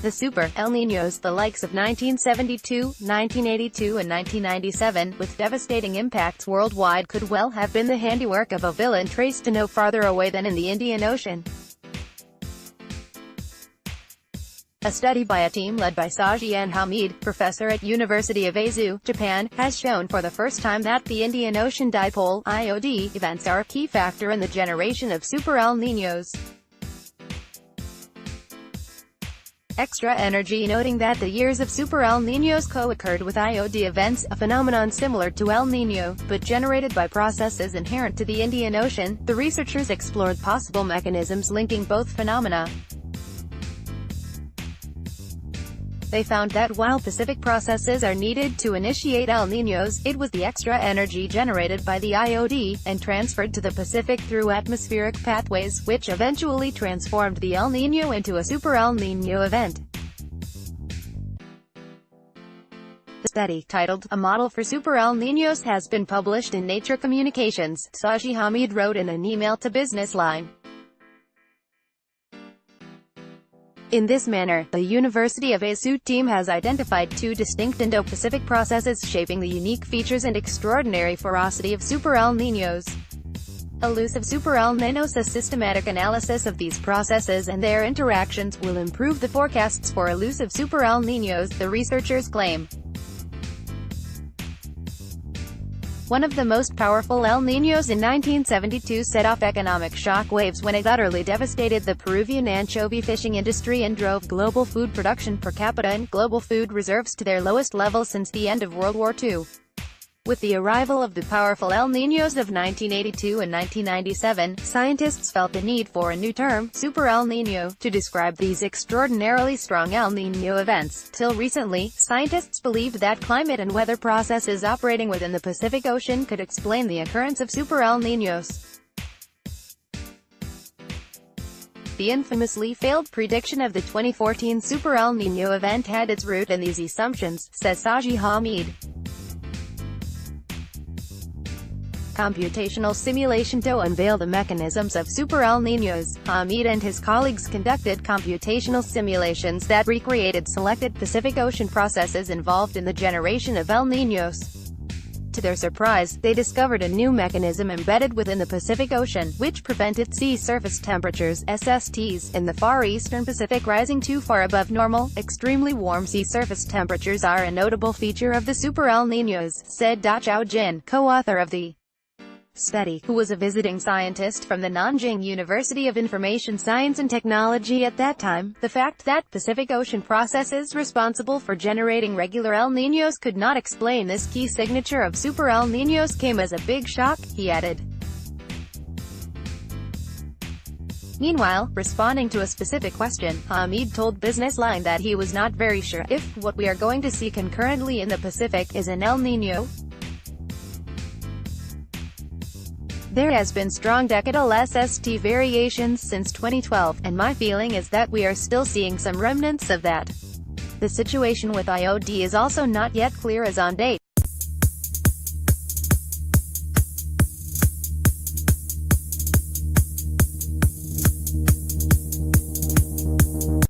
The super El Niños, the likes of 1972, 1982 and 1997, with devastating impacts worldwide, could well have been the handiwork of a villain traced to no farther away than in the Indian Ocean. A study by a team led by Saji N Hameed, professor at University of Aizu, Japan, has shown for the first time that the Indian Ocean Dipole (IOD) events are a key factor in the generation of super El Niños. Extra energy, noting that the years of super El Niños co-occurred with IOD events, a phenomenon similar to El Niño, but generated by processes inherent to the Indian Ocean. The researchers explored possible mechanisms linking both phenomena. They found that while specific processes are needed to initiate El Niños, it was the extra energy generated by the IOD, and transferred to the Pacific through atmospheric pathways, which eventually transformed the El Niño into a super El Niño event. The study, titled "A Model for Super El Niños," has been published in Nature Communications, Saji Hameed wrote in an email to Business Line. In this manner, the University of Aizu team has identified two distinct Indo-Pacific processes shaping the unique features and extraordinary ferocity of super El Niños. Elusive super El Niños. A systematic analysis of these processes and their interactions will improve the forecasts for elusive super El Niños, the researchers claim. One of the most powerful El Niños in 1972 set off economic shock waves when it utterly devastated the Peruvian anchovy fishing industry and drove global food production per capita and global food reserves to their lowest level since the end of World War II. With the arrival of the powerful El Niños of 1982 and 1997, scientists felt the need for a new term, super El Niño, to describe these extraordinarily strong El Niño events. Till recently, scientists believed that climate and weather processes operating within the Pacific Ocean could explain the occurrence of super El Niños. The infamously failed prediction of the 2014 super El Niño event had its root in these assumptions, says Saji Hameed. Computational simulation to unveil the mechanisms of super El Niños. Hameed and his colleagues conducted computational simulations that recreated selected Pacific Ocean processes involved in the generation of El Niños. To their surprise, they discovered a new mechanism embedded within the Pacific Ocean, which prevented sea surface temperatures (SSTs) in the far eastern Pacific rising too far above normal. Extremely warm sea surface temperatures are a notable feature of the super El Niños, said Dachao Jin, co-author of the study, who was a visiting scientist from the Nanjing University of Information Science and Technology at that time. The fact that Pacific Ocean processes responsible for generating regular El Niños could not explain this key signature of super El Niños came as a big shock, he added. Meanwhile, responding to a specific question, Hameed told Business Line that he was not very sure if what we are going to see concurrently in the Pacific is an El Niño. There has been strong decadal SST variations since 2012, and my feeling is that we are still seeing some remnants of that. The situation with IOD is also not yet clear as on date.